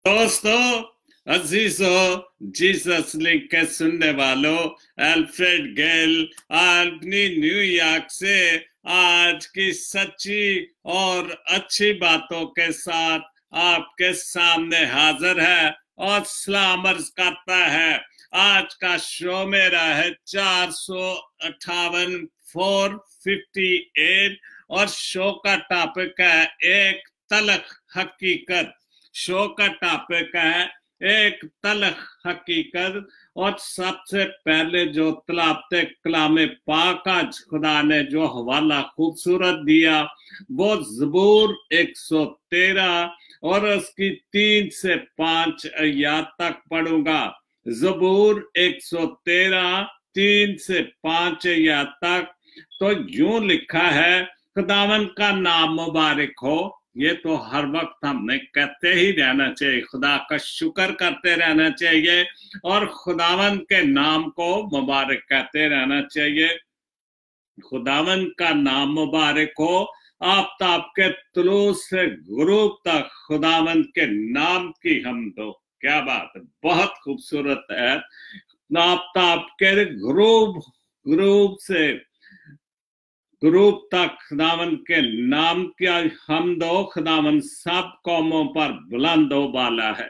दोस्तों, अजीजों, Jesus link के सुनने वालों, अल्फ्रेड गेल अपनी न्यूयॉर्क से आज की सच्ची और अच्छी बातों के साथ आपके सामने हाजिर है और सलाम अर्ज करता है। आज का शो मेरा है 458 458 और शो का टॉपिक है एक तलख हकीकत। शो का टॉपिक है एक तलख हकीकत। और सबसे पहले जो तलावते कलामे पाक आज खुदा ने जो हवाला खूबसूरत दिया वो ज़बूर 113 और उसकी 3 से 5 आयत तक पढ़ूंगा। ज़बूर 113 3 से 5 आयत तक। तो यूं लिखा है, खुदावन का नाम मुबारक हो। ये तो हर वक्त हमने कहते ही रहना चाहिए, खुदा का शुक्र करते रहना चाहिए और खुदावन के नाम को मुबारक कहते रहना चाहिए। खुदावन का नाम मुबारक हो। आफ्ताब के तुलू से गुरूब तक खुदावन के नाम की हमदो। क्या बात है, बहुत खूबसूरत है। आफ्ताब के गुरूब से गुरूब तक खुदावन के नाम का हमदो। खुदावन सब कौमों पर बुलंदो बाला है।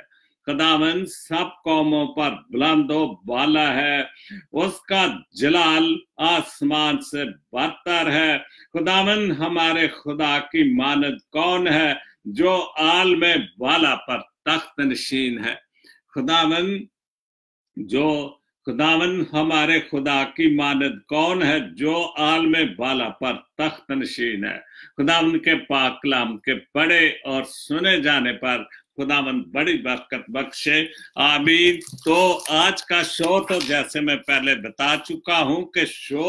खुदावन सब कौमों पर बुलंदो बाला है। उसका जलाल आसमान से बरतर है। खुदावन हमारे खुदा की मानद कौन है जो आल में बाला पर तख्त नशीन है। खुदावन हमारे खुदा की मानद कौन है जो आल में बाला पर तख्त नशीन है। खुदावन के पाक कलाम के पढ़े और सुने जाने पर खुदावन बड़ी बरकत बख्शे। आमीन। तो आज का शो तो जैसे मैं पहले बता चुका हूं कि शो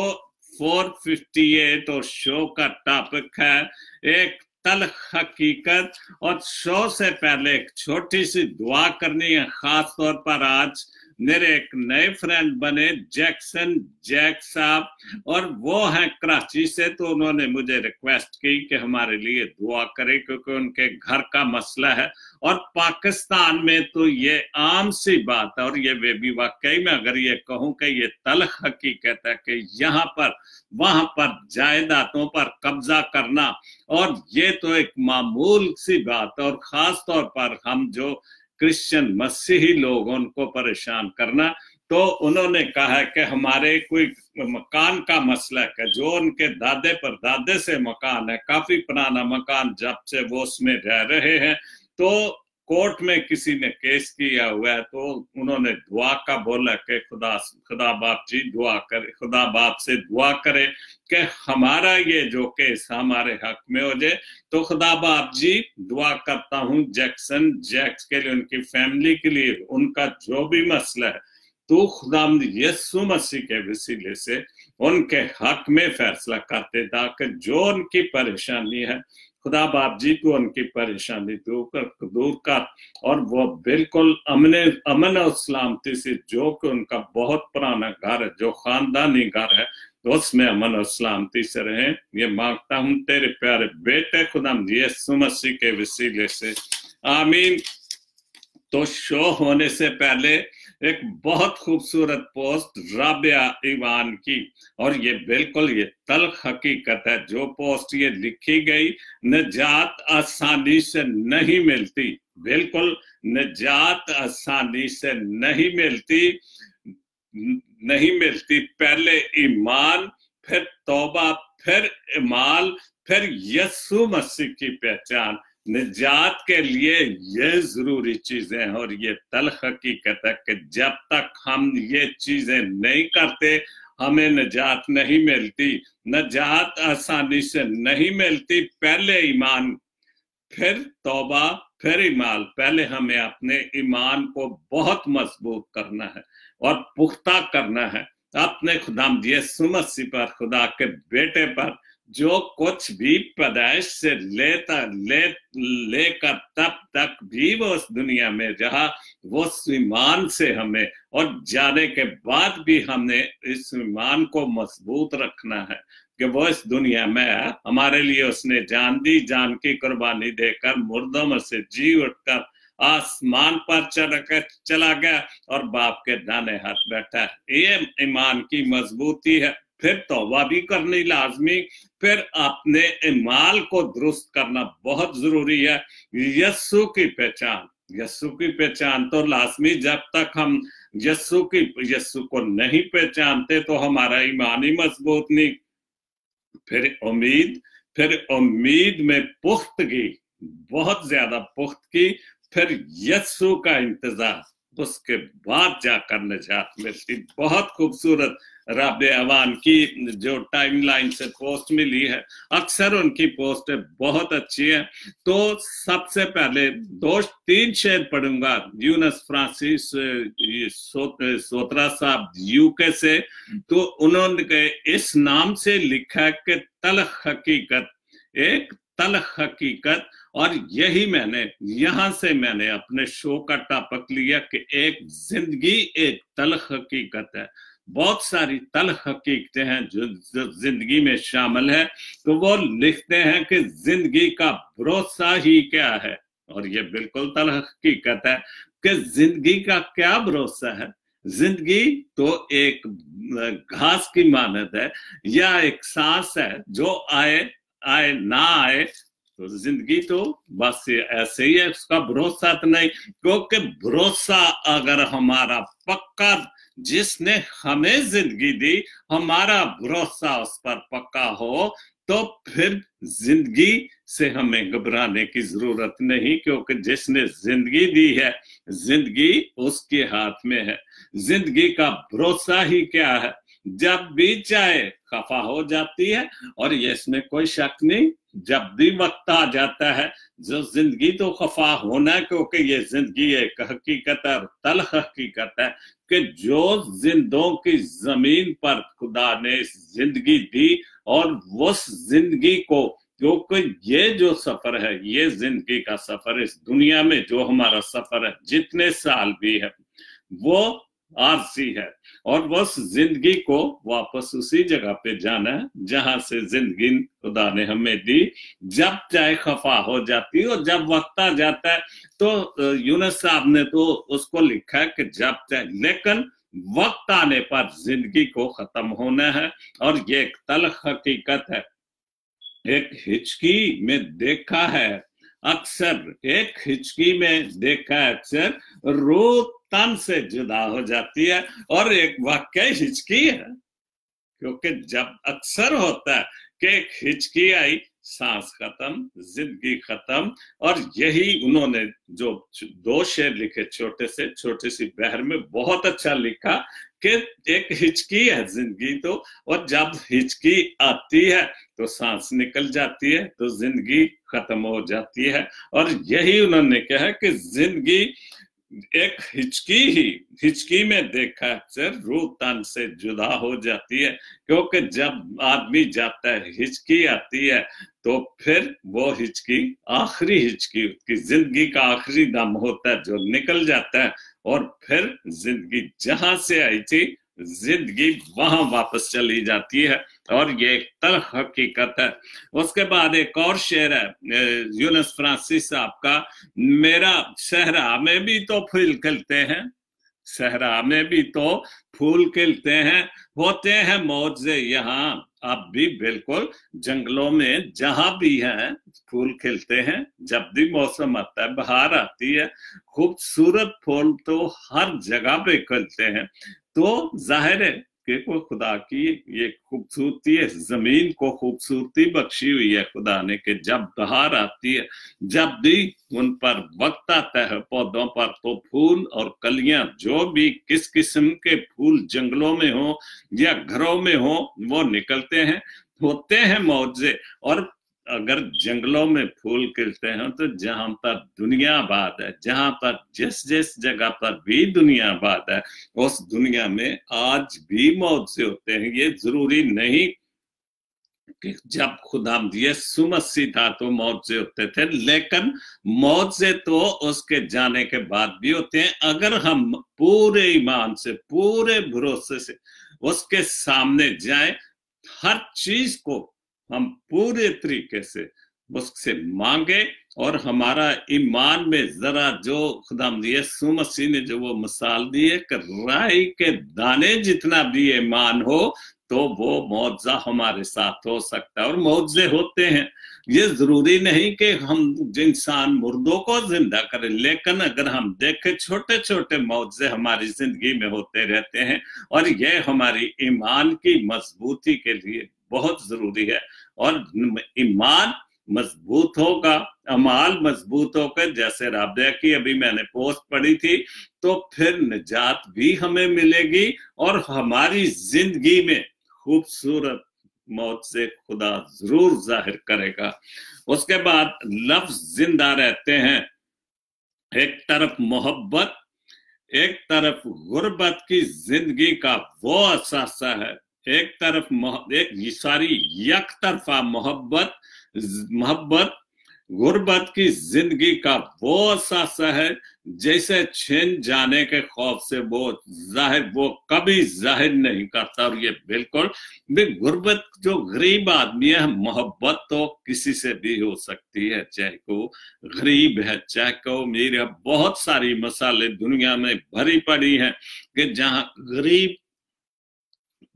458 और शो का टॉपिक है एक तलख हकीकत। और शो से पहले एक छोटी सी दुआ करनी है। खास तौर पर आज मेरे एक नए फ्रेंड बने जैक साहब, और वो हैं कराची से। तो उन्होंने मुझे रिक्वेस्ट की कि हमारे लिए दुआ करें क्योंकि उनके घर का मसला है। और पाकिस्तान में तो ये आम सी बात है, और ये वे भी वाकई में अगर ये कहूँ कि ये तलख हकीकत है कि यहाँ पर वहां पर जायदादों पर कब्जा करना, और ये तो एक मामूल सी बात है। और खास तौर पर हम जो क्रिश्चियन मसीही लोग उनको परेशान करना। तो उन्होंने कहा है कि हमारे कोई मकान का मसला है, जो उनके दादे पर दादे से मकान है, काफी पुराना मकान, जब से वो उसमें रह रहे हैं। तो कोर्ट में किसी ने केस किया हुआ है। तो उन्होंने दुआ का बोला कि खुदा बाप जी दुआ करे, खुदा बाप से दुआ करे कि हमारा ये जो केस हमारे हक में हो जाए। तो खुदा बाप जी दुआ करता हूँ जैक्स के लिए, उनकी फैमिली के लिए, उनका जो भी मसला है तो खुदा यीशु मसीह के वसीले से उनके हक में फैसला करते ताकि जो उनकी परेशानी है खुदा बाप जी को उनकी परेशानी दूर कर, और वो बिल्कुल अमन और सलामती से, जो कि उनका बहुत पुराना घर है, जो खानदानी घर है, तो उसमें अमन और सलामती से रहें। ये मांगता हूं तेरे प्यारे बेटे खुदा यीशु मसीह के वसीले से, आमीन। तो शो होने से पहले एक बहुत खूबसूरत पोस्ट राबिया ईवान की, और ये बिल्कुल ये तल्ख हकीकत है। जो पोस्ट ये लिखी गई, निजात आसानी से नहीं मिलती, बिल्कुल निजात आसानी से नहीं मिलती। पहले ईमान, फिर तौबा, फिर इमाल, फिर यीशु मसीह की पहचान। निजात के लिए ये जरूरी चीजें हैं, और ये तल्ख हकीकत है कि जब तक हम ये चीजें नहीं करते हमें निजात नहीं मिलती। निजात आसानी से नहीं मिलती। पहले ईमान, फिर तौबा, फिर ईमान। पहले हमें अपने ईमान को बहुत मजबूत करना है और पुख्ता करना है अपने खुदा यीशु मसीह पर, खुदा के बेटे पर, जो कुछ भी पैदाइश से लेकर तब तक भी वो उस दुनिया में रहा, वो ईमान से हमें, और जाने के बाद भी हमने इस ईमान को मजबूत रखना है कि वो इस दुनिया में है। हमारे लिए उसने जान दी, जान की कुर्बानी देकर मुर्दों में से जी उठकर आसमान पर चला गया और बाप के दाहिने हाथ बैठा है। ये ईमान की मजबूती है। फिर तौबा भी करनी लाजमी, फिर अपने ईमान को दुरुस्त करना बहुत जरूरी है। यस्सु की पहचान तो लाजमी, जब तक हम यस्सु को नहीं पहचानते तो हमारा ईमान ही मजबूत नहीं। फिर उम्मीद में पुख्तगी, बहुत ज्यादा पुख्तगी, फिर यस्सु का इंतजार, उसके बाद जाकर निजात मिलती। बहुत खूबसूरत रब अवान की जो टाइमलाइन से पोस्ट मिली है, अक्सर उनकी पोस्ट बहुत अच्छी है। तो सबसे पहले 2-3 शेर पढ़ूंगा यूनस फ्रांसिस सोत्रा साहब यूके से। तो उन्होंने इस नाम से लिखा है कि तल्ख हकीकत, एक तल्ख हकीकत। और यही यहां से मैंने अपने शो का टॉपिक लिया कि एक जिंदगी एक तल्ख हकीकत है। बहुत सारी तल्ख हकीकतें हैं जो जिंदगी में शामिल है। तो वो लिखते हैं कि जिंदगी का भरोसा ही क्या है, और ये बिल्कुल तल्ख हकीकत है कि जिंदगी का क्या भरोसा है। जिंदगी तो एक घास की मानद है या एक सांस है, जो आए ना आए, तो जिंदगी तो बस ऐसे ही है, उसका भरोसा तो नहीं। क्योंकि भरोसा अगर हमारा पक्का, जिसने हमें जिंदगी दी, हमारा भरोसा उस पर पक्का हो, तो फिर जिंदगी से हमें घबराने की जरूरत नहीं, क्योंकि जिसने जिंदगी दी है, जिंदगी उसके हाथ में है। जिंदगी का भरोसा ही क्या है, जब भी चाहे खफा हो जाती है, और ये इसमें कोई शक नहीं। जब भी वक्त आ जाता है, जो जिंदगी तो खफा होना, क्योंकि ये जिंदगी एक हकीकत है, तल्ख हकीकत है कि जो जिंदों की जमीन पर खुदा ने जिंदगी दी, और उस जिंदगी को, क्योंकि ये जो सफर है, ये जिंदगी का सफर, इस दुनिया में जो हमारा सफर है, जितने साल भी है, वो आरसी है। और बस जिंदगी को वापस उसी जगह पे जाना है जहां से जिंदगी खुदा ने हमें दी। जब चाहे खफा हो जाती है, और जब वक्त आ जाता है, तो यूनस साहब ने तो उसको लिखा है कि जब चाहे, लेकिन वक्त आने पर जिंदगी को खत्म होना है। और ये एक तल्ख हकीकत है। एक हिचकी में देखा है अक्सर, एक हिचकी में देखा है अक्सर, रूह तन से जुदा हो जाती है। और एक वाकई हिचकी है, क्योंकि जब अक्सर होता है कि एक हिचकी आई, सांस खत्म, जिंदगी खत्म। और यही उन्होंने जो 2 शेर लिखे छोटे सी बहर में, बहुत अच्छा लिखा कि एक हिचकी है जिंदगी तो, और जब हिचकी आती है तो सांस निकल जाती है, तो जिंदगी खत्म हो जाती है। और यही उन्होंने कहा कि जिंदगी एक हिचकी में देखा अक्सर, रूह तन से जुदा हो जाती है। क्योंकि जब आदमी जाता है, हिचकी आती है, तो फिर वो हिचकी आखिरी हिचकी, उसकी जिंदगी का आखिरी दम होता है, जो निकल जाता है। और फिर जिंदगी जहां से आई थी, जिंदगी वहां वापस चली जाती है। और ये एक तल्ख हकीकत है। उसके बाद एक और शेर है यूनस फ्रांसिस साहब का, मेरा सहरा में भी तो फूल खिलते हैं, सहरा में भी तो फूल खिलते हैं, होते हैं मौजे यहाँ अब भी। बिल्कुल, जंगलों में जहां भी हैं फूल खिलते हैं। जब भी मौसम आता है, बहार आती है, खूबसूरत फूल तो हर जगह पे खिलते हैं। तो जाहिर है कि वो खुदा की ये खूबसूरती है, जमीन को खूबसूरती बख्शी हुई है खुदा ने, कि जब बहार आती है, जब भी उन पर वक्त आता है पौधों पर, तो फूल और कलियां, जो भी किस किस्म के फूल जंगलों में हो या घरों में हो, वो निकलते हैं, होते हैं मौजे। और अगर जंगलों में फूल खिलते हैं, तो जहां पर दुनिया आबाद है, जहां पर जिस जगह पर भी दुनिया आबाद है, उस दुनिया में आज भी मौजे होते हैं। ये जरूरी नहीं कि जब खुदा यीशु मसीह था तो मौजे होते थे, लेकिन मौजे तो उसके जाने के बाद भी होते हैं। अगर हम पूरे ईमान से, पूरे भरोसे से उसके सामने जाएं, हर चीज को हम पूरे तरीके से उससे मांगे, और हमारा ईमान में जरा जो खुदा यीशु मसीह ने जो वो मिसाल दी है कि राई के दाने जितना भी ईमान हो तो वो मौजा हमारे साथ हो सकता है, और मौजे होते हैं। ये जरूरी नहीं कि हम इंसान मुर्दों को जिंदा करें, लेकिन अगर हम देखें छोटे छोटे मौजे हमारी जिंदगी में होते रहते हैं, और ये हमारी ईमान की मजबूती के लिए बहुत जरूरी है। और ईमान मजबूत होगा, अमाल मजबूत होकर, जैसे राबिया की अभी मैंने पोस्ट पढ़ी थी, तो फिर निजात भी हमें मिलेगी और हमारी जिंदगी में खूबसूरत मौत से खुदा जरूर जाहिर करेगा। उसके बाद लफ्ज जिंदा रहते हैं। एक तरफ मोहब्बत, एक तरफ गुर्बत की जिंदगी का वो असासा है, एक तरफ एक सारी यक तरफा मोहब्बत गुर्बत की जिंदगी का वो असासा है, जैसे छिन जाने के खौफ से वो कभी जाहिर नहीं करता। और ये बिल्कुल भी गुर्बत, जो गरीब आदमी है, मोहब्बत तो किसी से भी हो सकती है, चाहे को गरीब है चाहे को अमीर है। बहुत सारी मसाले दुनिया में भरी पड़ी हैं कि जहां गरीब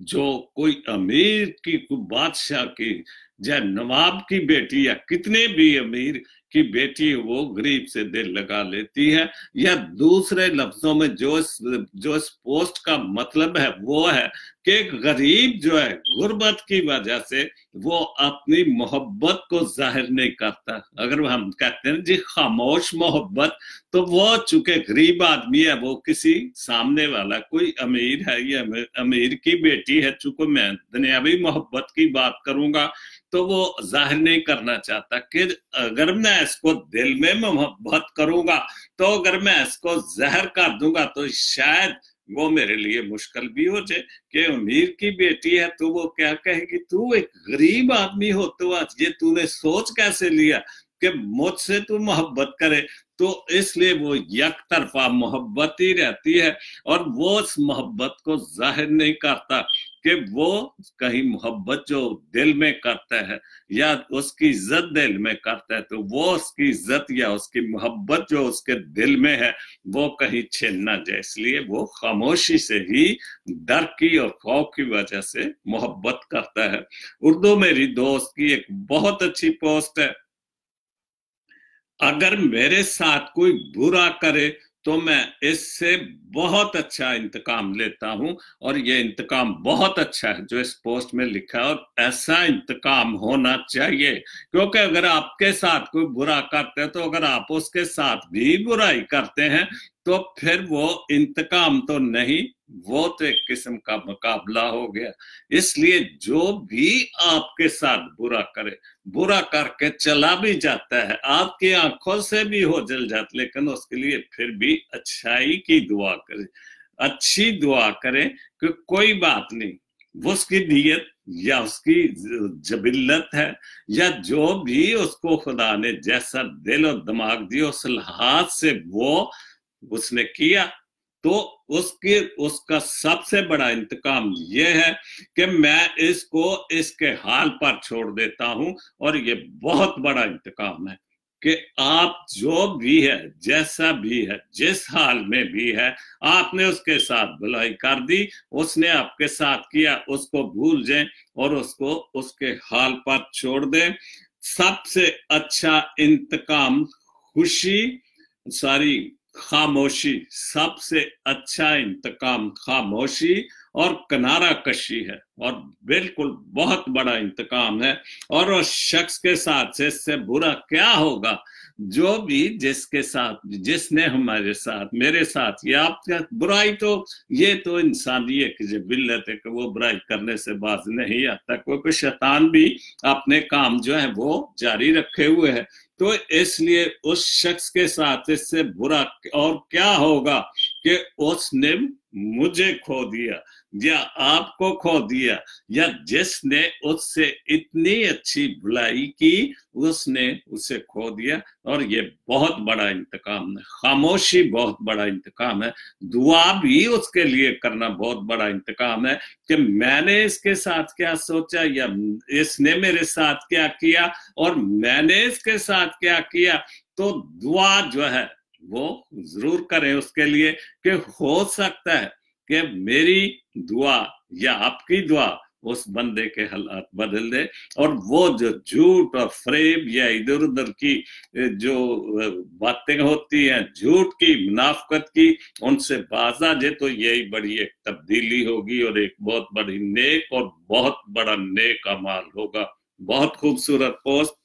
जो कोई अमीर की, कोई बादशाह की, या नवाब की बेटी, या कितने भी अमीर की बेटी, वो गरीब से दिल लगा लेती है। या दूसरे लफ्जों में जो इस पोस्ट का मतलब है वो है कि गरीब जो है गुर्बत की वजह से वो अपनी मोहब्बत को जाहिर नहीं करता। अगर हम कहते हैं जी खामोश मोहब्बत, तो वो चूंकि गरीब आदमी है, वो किसी सामने वाला कोई अमीर है या अमीर की बेटी है, चूंकि मैं दुनियावी मोहब्बत की बात करूंगा, तो वो जाहिर नहीं करना चाहता कि अगर मैं इसको दिल में मोहब्बत करूंगा, तो अगर मैं इसको जहर कर दूंगा तो शायद वो मेरे लिए मुश्किल भी हो जाए। कि अमीर की बेटी है तो वो क्या कहेगी, तू एक गरीब आदमी हो तो आज ये तूने सोच कैसे लिया कि मुझसे तू मोहब्बत करे। तो इसलिए वो एक तरफा मोहब्बत ही रहती है, और वो उस मोहब्बत को जाहिर नहीं करता कि वो कहीं मोहब्बत जो दिल में करता है या उसकी इज्जत दिल में करता है, तो वो उसकी इज्जत या उसकी मोहब्बत जो उसके दिल में है वो कहीं छिन ना जाए। इसलिए वो खामोशी से ही डर की और खौफ की वजह से मोहब्बत करता है। उर्दू मेरी दोस्त की एक बहुत अच्छी पोस्ट है, अगर मेरे साथ कोई बुरा करे तो मैं इससे बहुत अच्छा इंतकाम लेता हूं। और ये इंतकाम बहुत अच्छा है जो इस पोस्ट में लिखा है, और ऐसा इंतकाम होना चाहिए, क्योंकि अगर आपके साथ कोई बुरा करते हैं, तो अगर आप उसके साथ भी बुराई करते हैं, तो फिर वो इंतकाम तो नहीं, वो तो एक किस्म का मुकाबला हो गया। इसलिए जो भी आपके साथ बुरा करे, बुरा करके चला भी जाता है, आपकी आंखों से भी हो जल जाता, लेकिन उसके लिए फिर भी अच्छाई की दुआ करें, अच्छी दुआ करें कि कोई बात नहीं, वो उसकी नीयत या उसकी जबिल्लत है, या जो भी उसको खुदा ने जैसा दिल और दिमाग दिया उस लिहाज से वो उसने किया, तो उसका सबसे बड़ा इंतकाम यह है कि मैं इसको इसके हाल पर छोड़ देता हूं। और ये बहुत बड़ा इंतकाम है कि आप जो भी है, जैसा भी है, जिस हाल में भी है, आपने उसके साथ भलाई कर दी, उसने आपके साथ किया, उसको भूल जाएं और उसको उसके हाल पर छोड़ दें। सबसे अच्छा इंतकाम खामोशी, सबसे अच्छा इंतकाम खामोशी और किनारा कशी है, और बिल्कुल बहुत बड़ा इंतकाम है। और उस शख्स के साथ से इससे बुरा क्या होगा, जो भी जिसके साथ, जिसने हमारे साथ, मेरे साथ, या आपका बुराई, तो ये तो इंसानियत की जिबिल्लत है कि वो बुराई करने से बाज नहीं आता, क्योंकि शैतान भी अपने काम जो है वो जारी रखे हुए है। तो इसलिए उस शख्स के साथ इससे बुरा और क्या होगा कि उसने मुझे खो दिया या आपको खो दिया, या जिसने उससे इतनी अच्छी भलाई की उसने उसे खो दिया। और ये बहुत बड़ा इंतकाम है, खामोशी बहुत बड़ा इंतकाम है, दुआ भी उसके लिए करना बहुत बड़ा इंतकाम है कि मैंने इसके साथ क्या सोचा या इसने मेरे साथ क्या किया और मैंने इसके साथ क्या किया। तो दुआ जो है वो जरूर करें उसके लिए कि हो सकता है कि मेरी दुआ या आपकी दुआ उस बंदे के हालात बदल दे और वो जो झूठ और फरेब या इधर उधर की जो बातें होती हैं, झूठ की, मुनाफकत की, उनसे बाज आ जाए। तो यही बड़ी एक तब्दीली होगी और एक बहुत बड़ी नेक और बहुत बड़ा नेक अमाल होगा। बहुत खूबसूरत पोस्ट।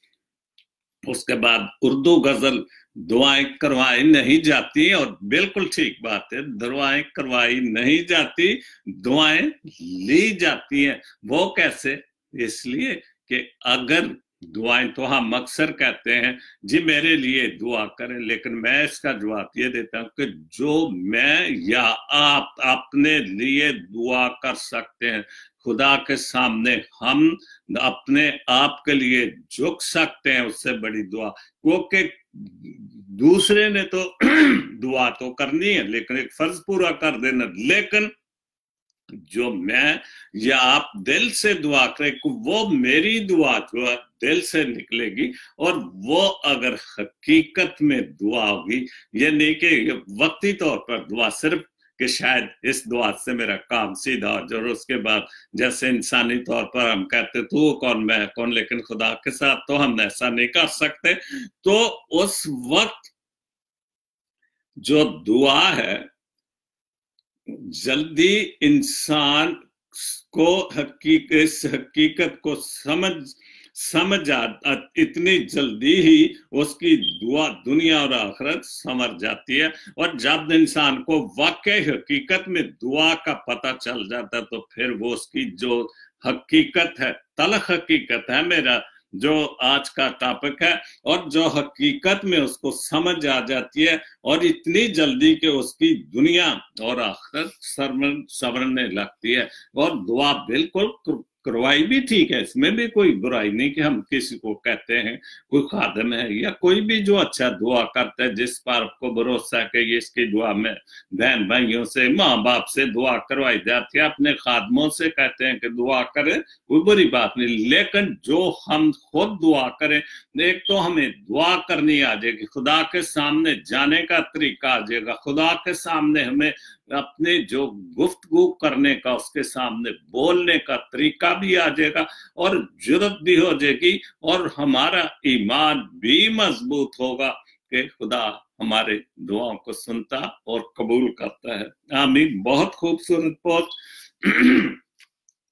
उसके बाद उर्दू गजल, दुआएं करवाई नहीं जाती, और बिल्कुल ठीक बात है, दुआएं करवाई नहीं जाती, दुआएं ली जाती हैं। वो कैसे? इसलिए कि अगर दुआएं तो हम अक्सर कहते हैं जी मेरे लिए दुआ करें, लेकिन मैं इसका जवाब ये देता हूं कि जो मैं या आप अपने लिए दुआ कर सकते हैं, खुदा के सामने हम अपने आप के लिए झुक सकते हैं, उससे बड़ी दुआ। क्योंकि दूसरे ने तो दुआ तो करनी है, लेकिन एक फर्ज पूरा कर देना, लेकिन जो मैं या आप दिल से दुआ करें, वो मेरी दुआ जो है दिल से निकलेगी, और वो अगर हकीकत में दुआ होगी, ये नहीं कि वक्ती तौर पर दुआ सिर्फ कि शायद इस दुआ से मेरा काम सीधा हो जाए, और उसके बाद जैसे इंसानी तौर पर हम कहते तू कौन मैं कौन, लेकिन खुदा के साथ तो हम ऐसा नहीं कर सकते। तो उस वक्त जो दुआ है, जल्दी इंसान को इस हकीकत को समझ इतनी जल्दी ही उसकी दुआ दुनिया और आखिरत समझ जाती है। और जब इंसान को वाकई हकीकत में दुआ का पता चल जाता है, तो फिर वो उसकी जो हकीकत है, तलख हकीकत है मेरा जो आज का टॉपिक है, और जो हकीकत में उसको समझ आ जाती है, और इतनी जल्दी कि उसकी दुनिया और आखिरत संवरने लगती है। और दुआ बिल्कुल करवाई भी ठीक है, इसमें भी कोई बुराई नहीं कि हम किसी को कहते हैं कोई खादम है या कोई भी जो अच्छा दुआ करता है, जिस पर आपको भरोसा है कि ये इसकी दुआ में बहन भाइयों से, माँ बाप से दुआ करवाई जाती है, अपने खादमों से कहते हैं कि दुआ करें, कोई बुरी बात नहीं। लेकिन जो हम खुद दुआ करें, एक तो हमें दुआ करनी आ जाएगी, खुदा के सामने जाने का तरीका आ जाएगा, खुदा के सामने हमें अपने जो गुफ्तगू करने का, उसके सामने बोलने का तरीका भी आ जाएगा, और जुर्रत भी हो जाएगी, और हमारा ईमान भी मजबूत होगा कि खुदा हमारे दुआओं को सुनता और कबूल करता है। आमीन। बहुत खूबसूरत पोस्ट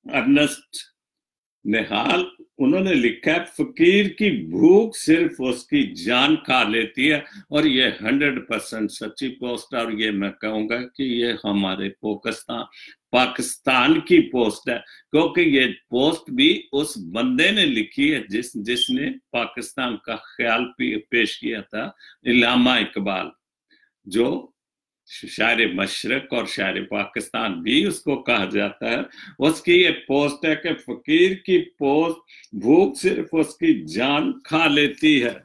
अर्नेस्ट निहाल, उन्होंने लिखा है फकीर की भूख सिर्फ उसकी जान खा लेती है, और ये 100% सच्ची पोस्ट है। और ये मैं कहूंगा कि ये हमारे पाकिस्तान की पोस्ट है, क्योंकि ये पोस्ट भी उस बंदे ने लिखी है जिसने पाकिस्तान का ख्याल पेश किया था, इल्लामा इकबाल, जो शायर मशरक और शायर पाकिस्तान भी उसको कहा जाता है। उसकी ये पोस्ट है कि फकीर की पोस्ट भूख सिर्फ उसकी जान खा लेती है।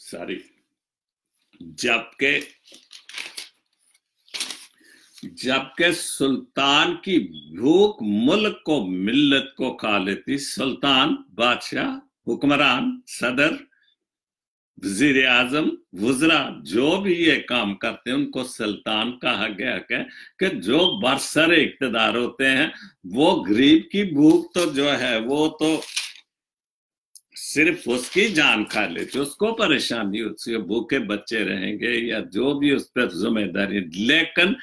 सॉरी। जबकि सुल्तान की भूख मुल्क को, मिल्लत को खा लेती। सुल्तान, बादशाह, हुक्मरान, सदर, वजीर आजम, वुजरा, जो भी ये काम करते हैं उनको सुल्तान कहा गया है कि जो बरसर इख्तिदार होते हैं, वो गरीब की भूख तो जो है वो तो सिर्फ उसकी जान खा लेते, उसको परेशानी, उसके भूखे बच्चे रहेंगे या जो भी उस पर जिम्मेदारी। लेकिन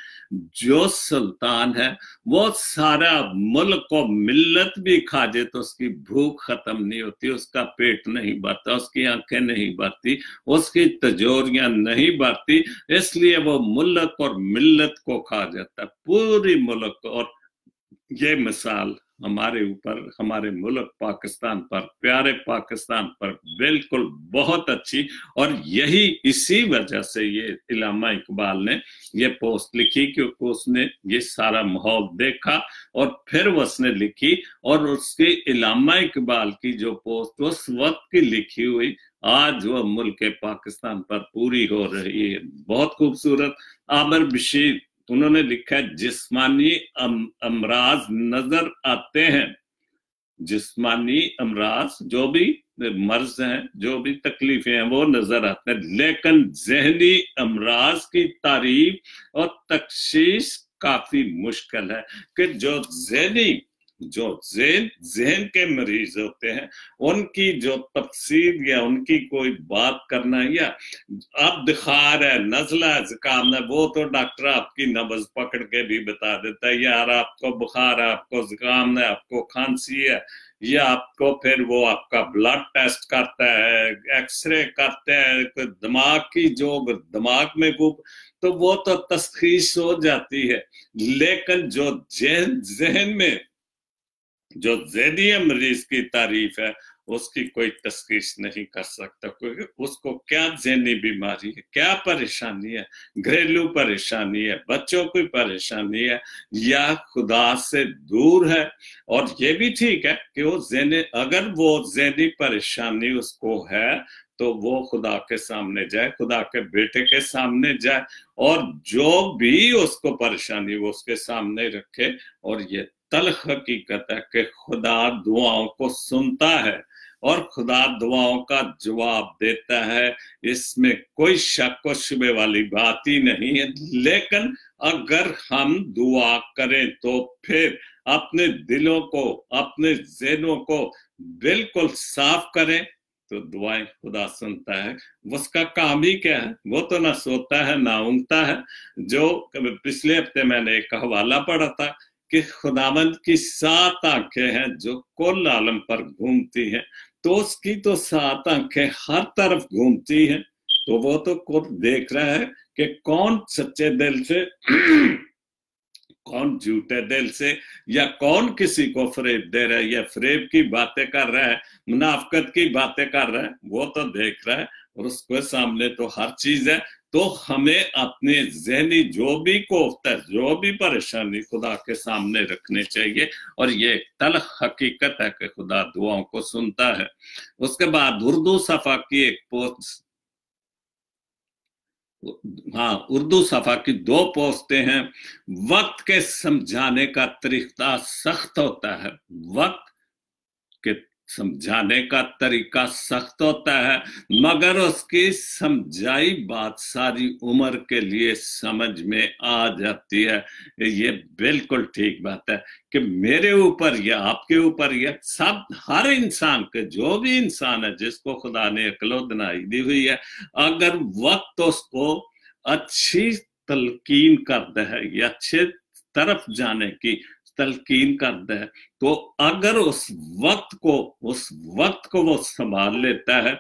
जो सुल्तान है वो सारा मुल्क को, मिल्लत भी खा जाए तो उसकी भूख खत्म नहीं होती, उसका पेट नहीं भरता, उसकी आंखें नहीं भरती, उसकी तिजोरियां नहीं भरती, इसलिए वो मुल्क और मिल्लत को खा जाता, पूरी मुल्क। और ये मिसाल हमारे ऊपर, हमारे मुल्क पाकिस्तान पर, प्यारे पाकिस्तान पर बिल्कुल बहुत अच्छी। और यही इसी वजह से ये इल्लामा इकबाल ने ये पोस्ट लिखी, क्योंकि उसने ये सारा माहौल देखा और फिर उसने लिखी। और उसके इल्लामा इकबाल की जो पोस्ट उस वक्त की लिखी हुई आज वो मुल्क पाकिस्तान पर पूरी हो रही है। बहुत खूबसूरत। आमिर बशीर उन्होंने लिखा है, जिस्मानी अमराज नजर आते हैं, जिस्मानी अमराज जो भी मर्ज हैं, जो भी तकलीफें हैं वो नजर आते हैं, लेकिन जहनी अमराज की तारीफ और तशखीस काफी मुश्किल है। कि जो जहन के मरीज होते हैं उनकी जो तफसीर या उनकी कोई बात करना, या अब बुखार है, नजला है, जुकाम है, वो तो डॉक्टर आपकी नब्ज पकड़ के भी बता देता है, यार आपको बुखार है, आपको जुकाम है, आपको खांसी है, या आपको फिर वो आपका ब्लड टेस्ट करता है, एक्सरे करता है, दिमाग की जो दिमाग में तो वो तो तशखीस हो जाती है। लेकिन जो जहन में जो ज़हनी मरीज की तारीफ है उसकी कोई तशखीस नहीं कर सकता, क्योंकि उसको क्या ज़हनी बीमारी है, क्या परेशानी है, घरेलू परेशानी है, बच्चों की परेशानी है, या खुदा से दूर है। और ये भी ठीक है कि वो अगर वो ज़हनी परेशानी उसको है तो वो खुदा के सामने जाए, खुदा के बेटे के सामने जाए, और जो भी उसको परेशानी वो उसके सामने रखे। और ये तल्ख हकीकत है कि खुदा दुआओं को सुनता है और खुदा दुआओं का जवाब देता है, इसमें कोई शक व शुबे वाली बात ही नहीं है। लेकिन अगर हम दुआ करें तो फिर अपने दिलों को, अपने ज़हनों को बिल्कुल साफ करें तो दुआएं खुदा सुनता है। उसका काम ही क्या है, वो तो ना सोता है ना ऊँगता है। जो पिछले हफ्ते मैंने एक हवाला पढ़ा था कि खुदावंद की 7 आंखें हैं जो कुल आलम पर घूमती हैं, तो उसकी तो 7 आंखें हर तरफ घूमती हैं, तो वो तो खुद देख रहा है कि कौन सच्चे दिल से कौन झूठे दिल से, या कौन किसी को फरेब दे रहा है, या फरेब की बातें कर रहा है, मुनाफकत की बातें कर रहा है, वो तो देख रहा है और उसके सामने तो हर चीज है। तो हमें अपने ज़हनी जो भी कोफ्त है, जो भी परेशानी खुदा के सामने रखने चाहिए। और ये तल्ख हकीकत है कि खुदा दुआओं को सुनता है। उसके बाद उर्दू सफा की एक पोस्ट, हाँ, उर्दू सफा की 2 पोस्टें हैं। वक्त के समझाने का तरीका सख्त होता है, वक्त के समझाने का तरीका सख्त होता है, मगर उसकी समझाई बात सारी उम्र के लिए समझ में आ जाती है। ये बिल्कुल ठीक बात है कि मेरे ऊपर या आपके ऊपर या सब हर इंसान के, जो भी इंसान है जिसको खुदा ने अक्ल दिनाई दी हुई है, अगर वक्त उसको अच्छी तलकीन करता है या अच्छे तरफ जाने की तलकीन करता है, तो अगर उस वक्त को वो संभाल लेता है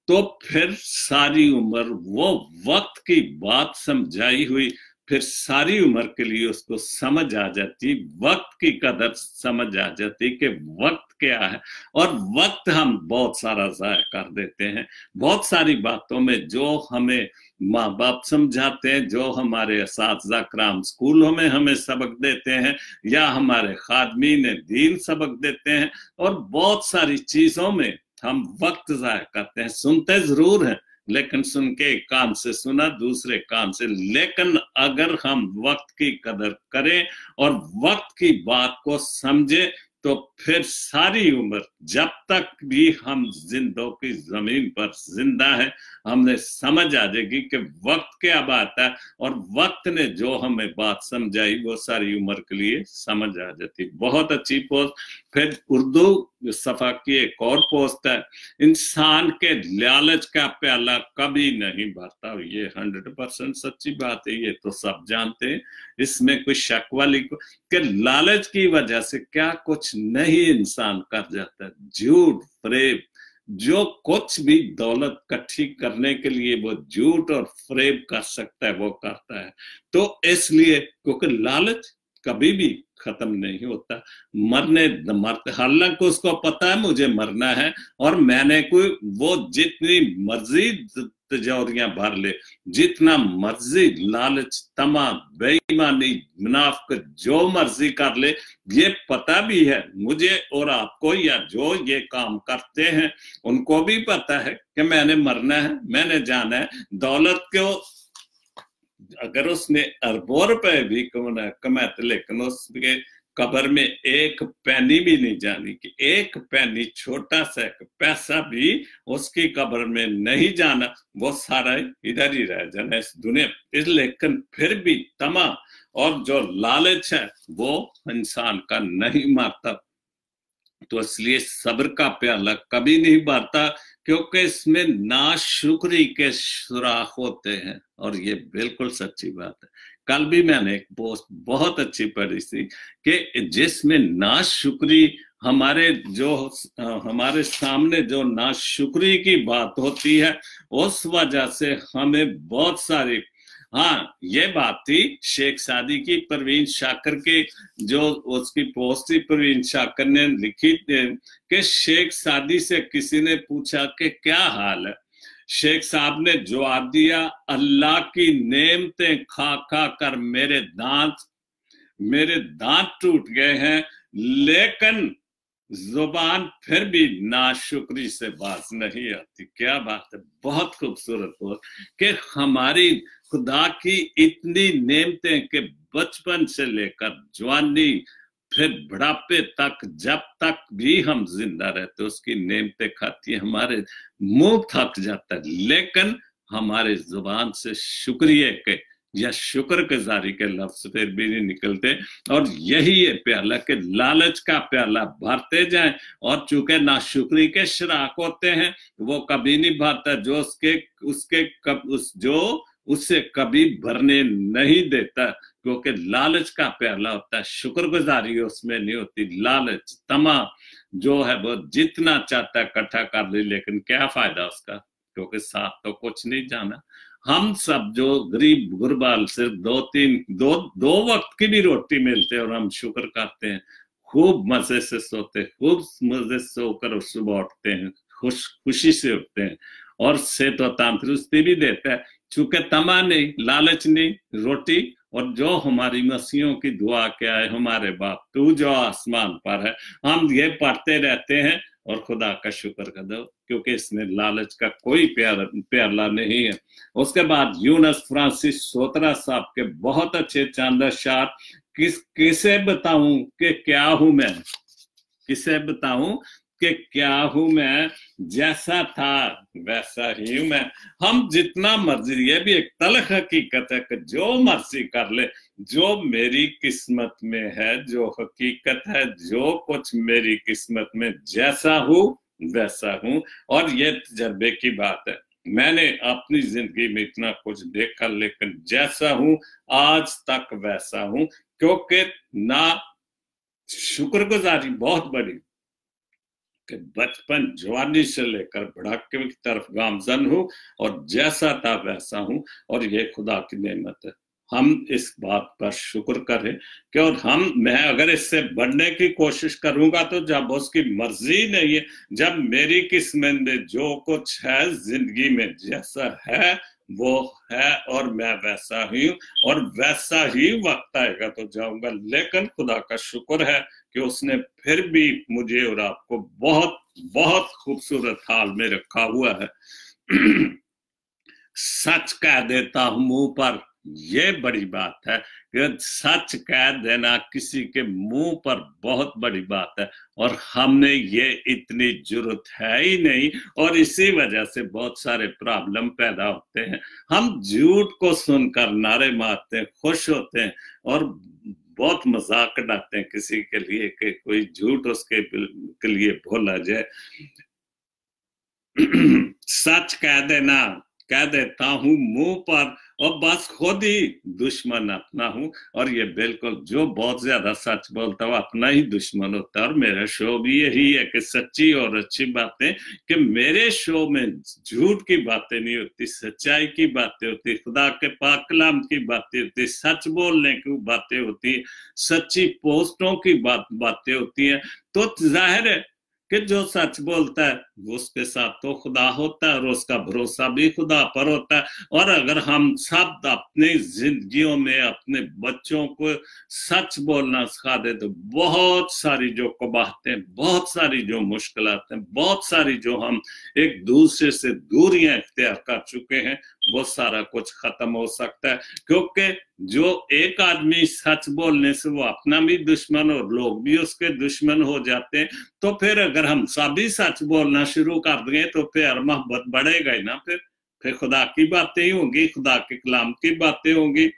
तो फिर सारी उम्र वो वक्त की बात समझाई हुई फिर सारी उम्र के लिए उसको समझ आ जाती, वक्त की कदर समझ आ जाती कि वक्त क्या है। और वक्त हम बहुत सारा ज़ाया कर देते हैं, बहुत सारी बातों में जो हमें माँ बाप समझाते हैं, जो हमारे असातिज़ा कराम स्कूलों में हमें सबक देते हैं, या हमारे खादमीन दीन सबक देते हैं, और बहुत सारी चीजों में हम वक्त ज़ाया करते हैं। सुनते जरूर हैं, लेकिन सुन के एक कान से सुना, दूसरे कान से। लेकिन अगर हम वक्त की कदर करें और वक्त की बात को समझे तो फिर सारी उम्र, जब तक भी हम जिंदों की जमीन पर जिंदा है, हमने समझ आ जाएगी कि वक्त क्या बात है, और वक्त ने जो हमें बात समझाई वो सारी उम्र के लिए समझ आ जाती। बहुत अच्छी पोस्ट। फिर उर्दू सफा की एक और पोस्ट है, इंसान के लालच का प्याला कभी नहीं भरता। ये 100% सच्ची बात है, ये तो सब जानते हैं, इसमें कोई शक वाली कि लालच की वजह से क्या कुछ नहीं इंसान कर जाता है। झूठ फरेब, जो कुछ भी दौलत इकट्ठी करने के लिए वो झूठ और फरेब कर सकता है वो करता है। तो इसलिए क्योंकि लालच कभी भी खत्म नहीं होता। हालांकि उसको पता है मुझे मरना है, और मैंने कोई वो जितनी मर्जी तिजोरियां भर ले, जितना मर्जी लालच, तमा, बेईमानी, मुनाफिक जो मर्जी कर ले, ये पता भी है मुझे और आपको, या जो ये काम करते हैं उनको भी पता है कि मैंने मरना है, मैंने जाना है। दौलत को अगर उसने अरबों रुपए भी कमाते, लेकिन उसके कब्र में एक पैनी भी नहीं जानी, कि एक पैनी, छोटा सा पैसा भी उसकी कब्र में नहीं जाना, वो सारा इधर ही रह जाना इस दुनिया। इस लेकिन फिर भी तमा और जो लालच है वो इंसान का नहीं मारता। तो इसलिए सब्र का प्याला कभी नहीं भरता, क्योंकि इसमें नाशुक्री के सुराख होते हैं, और ये बिल्कुल सच्ची बात है। कल भी मैंने एक पोस्ट बहुत अच्छी पढ़ी थी कि जिसमें नाशुक्री, हमारे सामने जो नाशुक्री की बात होती है, उस वजह से हमें बहुत सारी, हाँ ये बात थी शेख सादी की, परवीन शाकर के जो उसकी पोस्ट थी, परवीन शाकर ने लिखी कि शेख सादी से किसी ने पूछा कि क्या हाल है। शेख साहब ने जवाब दिया, अल्लाह की नेमतें खा खा कर मेरे दांत टूट गए हैं, लेकिन जुबान फिर भी नाशुक्री से बात नहीं आती। क्या बात है, बहुत खूबसूरत हो कि हमारी खुदा की इतनी नेमतें कि बचपन से लेकर जवानी फिर बुढ़ापे तक, जब तक भी हम जिंदा रहते उसकी नेमतें खाती है, हमारे मुंह थक जाता है, लेकिन हमारे जुबान से शुक्रिया के या शुक्रगुजारी के लफ्ज फिर भी नहीं निकलते। और यही है प्याला कि लालच का प्याला भरते जाएं, और चूंकि नाशुक्री के शराक होते हैं वो कभी नहीं भरता, जो उससे कभी भरने नहीं देता, क्योंकि लालच का प्याला होता है, शुक्रगुजारी उसमें नहीं होती। लालच, तमा जो है वो जितना चाहता है इकट्ठा कर ले, लेकिन क्या फायदा उसका, क्योंकि साथ तो कुछ नहीं जाना। हम सब जो गरीब गुरबाल सिर्फ दो वक्त की भी रोटी मिलते हैं और हम शुक्र करते हैं, खूब मजे से सोते, खूब मजे से सोकर सुबह उठते हैं, खुशी से उठते हैं, और सेहत और तंदुरुस्ती भी देता है। चूंकि तमा नहीं, लालच नहीं, रोटी, और जो हमारी मसीहों की दुआ क्या है, हमारे बाप तू जो आसमान पर है, हम ये पढ़ते रहते हैं और खुदा का शुक्र कर दो, क्योंकि इसमें लालच का कोई प्याला नहीं है। उसके बाद यूनस फ्रांसिस सोतरा साहब के बहुत अच्छे चांदा शार, किसे बताऊं कि क्या हूं मैं, किसे बताऊं कि क्या हूं मैं, जैसा था वैसा ही हूं मैं। हम जितना मर्जी, ये भी एक तल्ख हकीकत है कि जो मर्जी कर ले, जो मेरी किस्मत में है, जो हकीकत है, जो कुछ मेरी किस्मत में, जैसा हूं वैसा हूं। और ये तजर्बे की बात है, मैंने अपनी जिंदगी में इतना कुछ देखा, लेकिन जैसा हूं आज तक वैसा हूं, क्योंकि ना शुक्रगुजारी बहुत बड़ी कि बचपन जवानी से लेकर बुढ़ापे की तरफ गामजन हूं, और जैसा था वैसा हूं, और ये खुदा की नेमत है। हम इस बात पर शुक्र करें कि, और मैं अगर इससे बढ़ने की कोशिश करूंगा तो जब उसकी मर्जी नहीं है, जब मेरी किस्मत में जो कुछ है जिंदगी में जैसा है वो है, और मैं वैसा ही हूं, और वैसा ही वक्त आएगा तो जाऊंगा। लेकिन खुदा का शुक्र है कि उसने फिर भी मुझे और आपको बहुत बहुत खूबसूरत हाल में रखा हुआ है। सच कह देता हूं मुंह पर, ये बड़ी बात है कि सच कह देना किसी के मुंह पर बहुत बड़ी बात है, और हमने ये इतनी जरूरत है ही नहीं, और इसी वजह से बहुत सारे प्रॉब्लम पैदा होते हैं। हम झूठ को सुनकर नारे मारते हैं, खुश होते हैं, और बहुत मजाक उड़ाते हैं किसी के लिए कि कोई झूठ उसके लिए भूला जाए। सच कह देना कह देता हूं मुंह पर और बस खुद ही दुश्मन अपना हूं। और ये बिल्कुल जो बहुत ज्यादा सच बोलता है अपना ही दुश्मन होता है। और मेरा शो भी यही है कि सच्ची और अच्छी बातें, कि मेरे शो में झूठ की बातें नहीं होती, सच्चाई की बातें होती, खुदा के पाक कलाम की बातें होती, सच बोलने की बातें होती, सच्ची पोस्टों की बातें होती हैं। तो जाहिर है कि जो सच बोलता है उसके साथ तो खुदा होता है और उसका भरोसा भी खुदा पर होता है। और अगर हम सब अपनी जिंदगियों में अपने बच्चों को सच बोलना सिखा दे तो बहुत सारी जो कबाहतें, बहुत सारी जो मुश्किलात हैं, बहुत सारी जो हम एक दूसरे से दूरियां इख्तियार कर चुके हैं, वो सारा कुछ खत्म हो सकता है। क्योंकि जो एक आदमी सच बोलने से वो अपना भी दुश्मन और लोग भी उसके दुश्मन हो जाते हैं। तो फिर अगर हम सभी सच बोलना शुरू कर दें तो फिर मोहब्बत बढ़ेगा ही ना। फिर खुदा की बातें ही होंगी, खुदा के कलाम की बातें होंगी।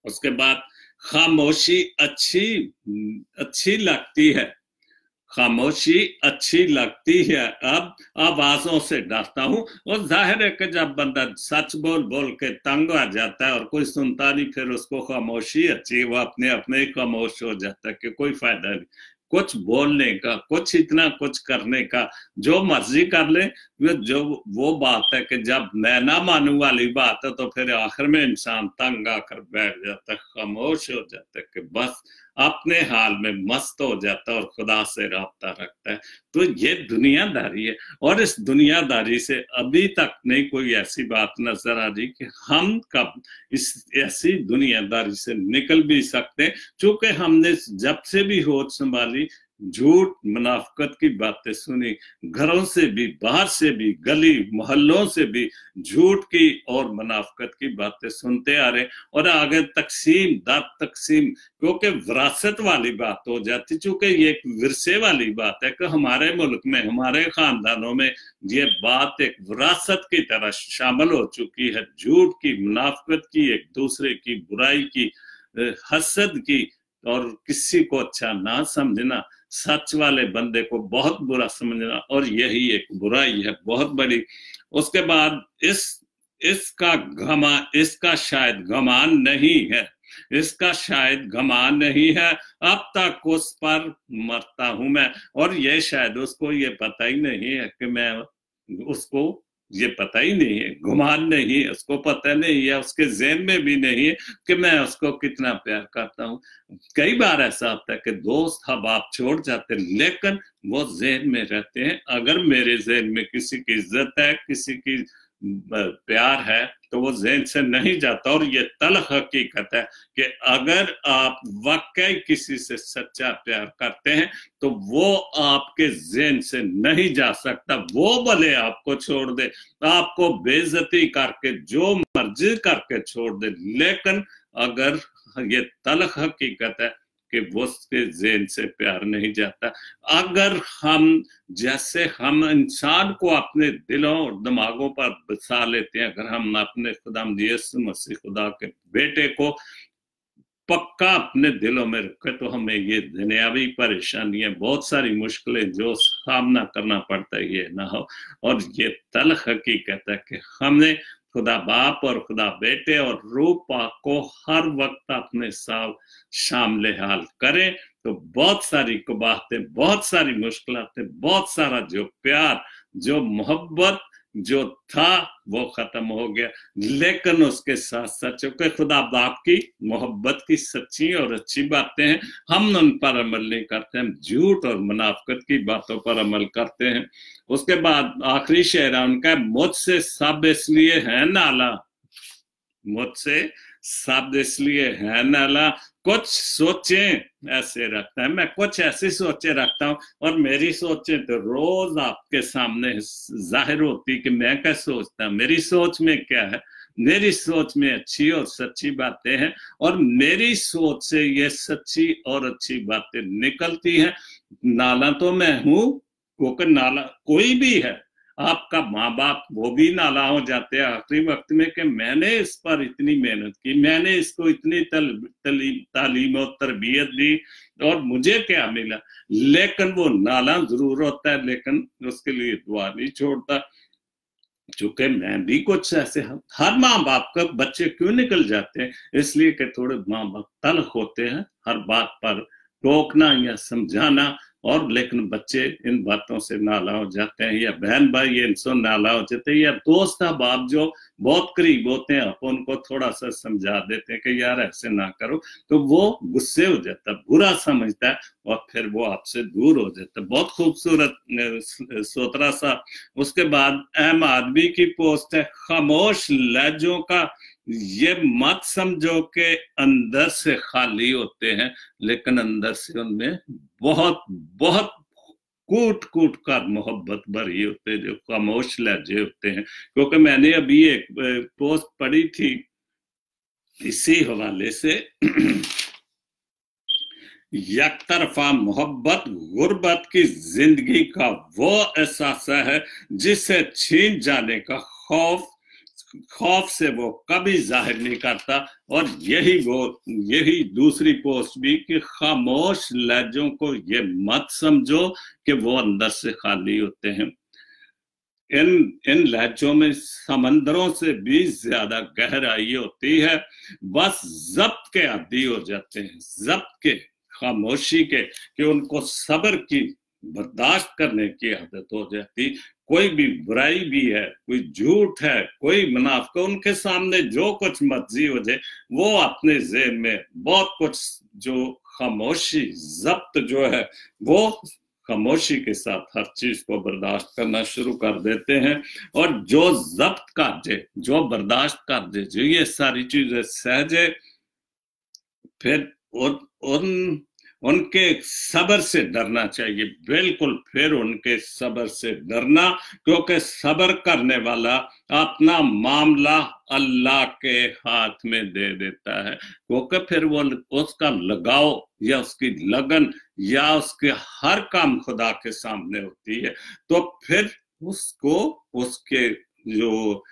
उसके बाद खामोशी अच्छी लगती है, खामोशी अच्छी लगती है। अब आवाजों से डरता हूं। और जाहिर है कि जब बंदा सच बोल बोल के तंग आ जाता है और कोई सुनता नहीं, फिर उसको खामोशी अच्छी, वो अपने अपने ही खामोश हो जाता है कि कोई फायदा नहीं कुछ बोलने का, कुछ इतना कुछ करने का, जो मर्जी कर ले। जो वो बात है कि जब मैं ना मानू वाली बात है तो फिर आखिर में इंसान तंग आकर बैठ जाता है, खामोश हो जाता है कि बस अपने हाल में मस्त हो जाता है और खुदा से राब्ता रखता है। तो ये दुनियादारी है। और इस दुनियादारी से अभी तक नहीं कोई ऐसी बात नजर आ रही कि हम कब इस ऐसी दुनियादारी से निकल भी सकते। चूंकि हमने जब से भी होश संभाली झूठ मुनाफिकत की बातें सुनी, घरों से भी, बाहर से भी, गली मोहल्लों से भी झूठ की और मुनाफिकत की बातें सुनते आ रहे। और आगे तकसीम दर तकसीम, क्योंकि विरासत वाली बात हो जाती, चूंकि ये एक विरसे वाली बात है कि हमारे मुल्क में, हमारे खानदानों में ये बात एक विरासत की तरह शामिल हो चुकी है। झूठ की, मुनाफिकत की, एक दूसरे की बुराई की, हसद की, और किसी को अच्छा ना समझना, सच वाले बंदे को बहुत बुरा समझना, और यही एक बुराई है बहुत बड़ी। उसके बाद इसका शायद घमान नहीं है, इसका शायद घमान नहीं है, अब तक उस पर मरता हूं मैं। और ये शायद उसको ये पता ही नहीं है कि मैं उसको, ये पता ही नहीं है, गुमान नहीं है, उसको पता नहीं है, उसके ज़हन में भी नहीं है कि मैं उसको कितना प्यार करता हूँ। कई बार ऐसा होता है कि दोस्त हबाब छोड़ जाते हैं लेकिन वो ज़हन में रहते हैं। अगर मेरे ज़हन में किसी की इज्जत है, किसी की प्यार है, तो वो ज़हन से नहीं जाता। और ये तल्ख हकीकत है कि अगर आप वाकई किसी से सच्चा प्यार करते हैं तो वो आपके ज़हन से नहीं जा सकता। वो भले आपको छोड़ दे, आपको बेइज्जती करके जो मर्जी करके छोड़ दे, लेकिन अगर ये तल्ख हकीकत है कि वो उसके ज़हन से प्यार नहीं जाता। अगर हम, जैसे हम इंसान को अपने दिलों और दिमागों पर बसा लेते हैं, अगर हम अपने खुदावंद यीशु मसीह खुदा के बेटे को पक्का अपने दिलों में रखे तो हमें ये दुनियावी परेशानियां, बहुत सारी मुश्किलें जो सामना करना पड़ता है, ये ना हो। और ये तल्ख हकीकत है कि हमने खुदा बाप और खुदा बेटे और रूह पाक को हर वक्त अपने साथ शामिल हाल करें तो बहुत सारी कबाहतें, बहुत सारी मुश्किलातें, बहुत सारा जो प्यार, जो मोहब्बत जो था वो खत्म हो गया। लेकिन उसके साथ साथ चूंकि खुदा बाप की मोहब्बत की सच्ची और अच्छी बातें हैं, हम उन पर अमल नहीं करते, हम झूठ और मुनाफिकत की बातों पर अमल करते हैं। उसके बाद आखिरी शेर है उनका, मुझसे सब इसलिए है नाला, मुझसे सब इसलिए है नाला, कुछ सोचें ऐसे रखता है, मैं कुछ ऐसी सोचें रखता हूं और मेरी सोचें तो रोज आपके सामने जाहिर होती कि मैं क्या सोचता हूं, मेरी सोच में क्या है। मेरी सोच में अच्छी और सच्ची बातें हैं और मेरी सोच से ये सच्ची और अच्छी बातें निकलती हैं। नाला तो मैं हूं, क्योंकि नाला कोई भी है, आपका माँ बाप वो भी नाला हो जाते हैं आखिरी वक्त में कि मैंने इस पर इतनी मेहनत की, मैंने इसको इतनी तालीम और तरबियत दी और मुझे क्या मिला। लेकिन वो नाला जरूर होता है, लेकिन उसके लिए दुआ नहीं छोड़ता। चूंकि मैं भी कुछ ऐसे, हर माँ बाप का बच्चे क्यों निकल जाते हैं, इसलिए कि थोड़े माँ बाप तल्ख होते हैं हर बात पर टोकना या समझाना, और लेकिन बच्चे इन बातों से नाला हो जाते हैं, या बहन भाई इनसे नाला हो जाते हैं, या दोस्त अहबाब जो बहुत करीब होते हैं आप उनको थोड़ा सा समझा देते हैं कि यार ऐसे ना करो, तो वो गुस्से हो जाता है, बुरा समझता है, और फिर वो आपसे दूर हो जाता है। बहुत खूबसूरत सोतरा सा। उसके बाद अहम आदमी की पोस्ट है, खामोश लहजों का ये मत समझो कि अंदर से खाली होते हैं, लेकिन अंदर से उनमें बहुत बहुत कूट कूट कर मोहब्बत भरी होते हैं, जो खामोश लहजे होते हैं। क्योंकि मैंने अभी एक पोस्ट पढ़ी थी इसी हवाले से, यकतरफा मोहब्बत गुर्बत की जिंदगी का वो एहसास है जिसे छीन जाने का खौफ से वो कभी जाहिर नहीं करता। और यही दूसरी पोस्ट भी कि खामोश लहजों को ये मत समझो कि वो अंदर से खाली होते हैं। इन लहजों में समंदरों से भी ज्यादा गहराई होती है, बस जब्त के आदी हो जाते हैं, जब्त के, खामोशी के, कि उनको सब्र की, बर्दाश्त करने की आदत हो जाती। कोई भी बुराई भी है, कोई झूठ है, कोई मुनाफिक, उनके सामने जो कुछ मर्जी हो जाए, वो अपने ज़हन में बहुत कुछ जो खामोशी, जब्त जो है, वो खामोशी के साथ हर चीज को बर्दाश्त करना शुरू कर देते हैं। और जो जब्त कर दे, जो बर्दाश्त कर दे, जो ये सारी चीजें सहजे, फिर उनके सब्र से डरना चाहिए, बिल्कुल, फिर उनके सब्र से डरना, क्योंकि सब्र करने वाला अपना मामला अल्लाह के हाथ में दे देता है। क्योंकि फिर वो उसका लगाव या उसकी लगन या उसके हर काम खुदा के सामने होती है, तो फिर उसको उसके जो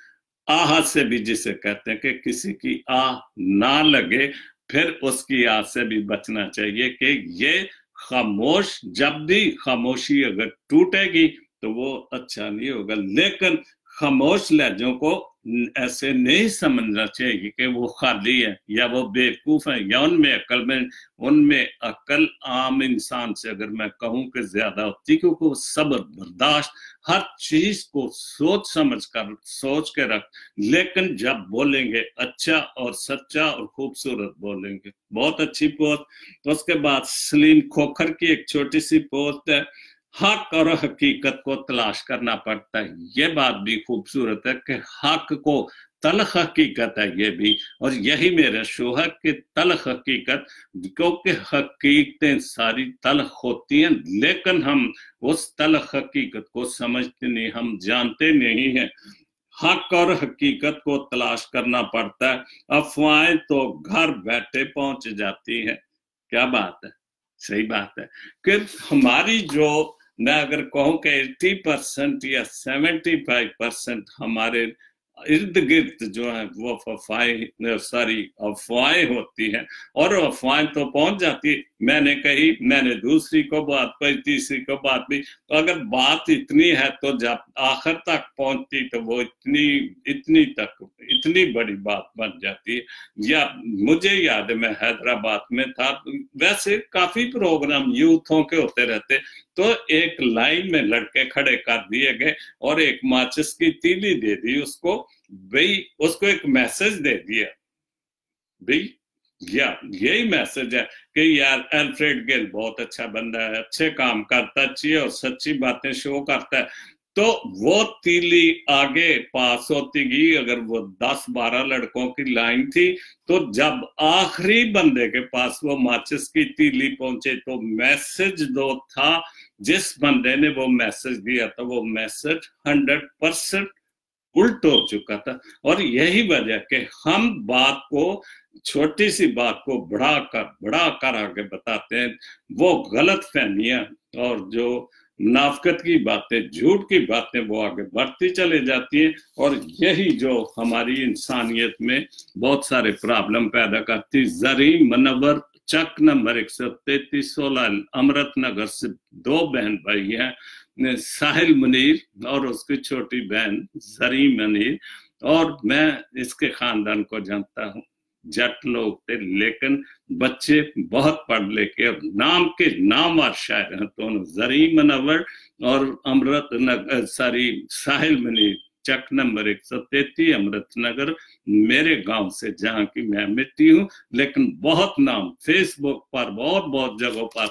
आह से भी, जिसे कहते हैं कि किसी की आह ना लगे, फिर उसकी आह से भी बचना चाहिए कि ये खामोश, जब भी खामोशी अगर टूटेगी तो वो अच्छा नहीं होगा। लेकिन खामोश लहजों को ऐसे नहीं समझना चाहिए कि वो खाली है या वो बेवकूफ है या उनमें अकल आम इंसान से अगर मैं कहूं कि ज्यादा होती, क्योंकि वो सब्र, बर्दाश्त, हर चीज को सोच के रख, लेकिन जब बोलेंगे अच्छा और सच्चा और खूबसूरत बोलेंगे। बहुत अच्छी पोस्ट। उसके बाद सलीम खोखर की एक छोटी सी पोस्ट है, हक और हकीकत को तलाश करना पड़ता है। ये बात भी खूबसूरत है कि हक को तल्ख हकीकत है ये भी, और यही मेरा शो है कि तल्ख हकीकत, क्योंकि हकीकतें सारी तल्ख होती हैं, लेकिन हम उस तल्ख हकीकत को समझते नहीं, हम जानते नहीं हैं। हक और हकीकत को तलाश करना पड़ता है, अफवाहें तो घर बैठे पहुंच जाती हैं। क्या बात है, सही बात है कि हमारी जो, मैं अगर कहूं कि 80% या 75% हमारे इर्द गिर्द जो है वो अफवाहें होती हैं, और अफवाहें तो पहुंच जाती है। मैंने कही, मैंने दूसरी को बात कही, तीसरी को बात भी, तो अगर बात इतनी है तो जब आखिर तक पहुंचती तो वो इतनी बड़ी बात बन जाती है। या मुझे याद है, मैं हैदराबाद में था, वैसे काफी प्रोग्राम यूथों के होते रहते, तो एक लाइन में लड़के खड़े कर दिए गए और एक माचिस की तीली दे दी उसको, भाई उसको एक मैसेज दे दिया, भाई यही मैसेज है कि यार अल्फ्रेड गिल बहुत अच्छा बंदा है, अच्छे काम करता, अच्छी और सच्ची बातें शो करता है। तो वो तीली आगे पास होती गई। अगर वो 10-12 लड़कों की लाइन थी, तो जब आखिरी बंदे के पास वो माचिस की तीली पहुंचे, तो मैसेज जो था, जिस बंदे ने वो मैसेज दिया था, वो मैसेज 100% उल्ट हो चुका था। और यही वजह कि हम बात को, छोटी सी बात को बढ़ाकर आगे बताते हैं, वो गलत फहमियां और जो मुनाफिकत की बातें, झूठ की बातें, वो आगे बढ़ती चले जाती हैं, और यही जो हमारी इंसानियत में बहुत सारे प्रॉब्लम पैदा करती। जरीम मनवर चक नंबर 133 16 अमृत नगर से 2 बहन भाई हैं, साहिल मुनीर और उसकी छोटी बहन जरी मुनीर, और मैं इसके खानदान को जानता हूँ। जट लोग थे लेकिन बच्चे बहुत पढ़ लिखे और नाम के नामवर शायर हैं दोनों, जरी मुनव्वर और अमृत नगर साहिल मुनीर, चक नंबर 133 अमृत नगर, मेरे गांव से, जहां की मैं मिट्टी हूं। लेकिन बहुत नाम फेसबुक पर बहुत जगहों पर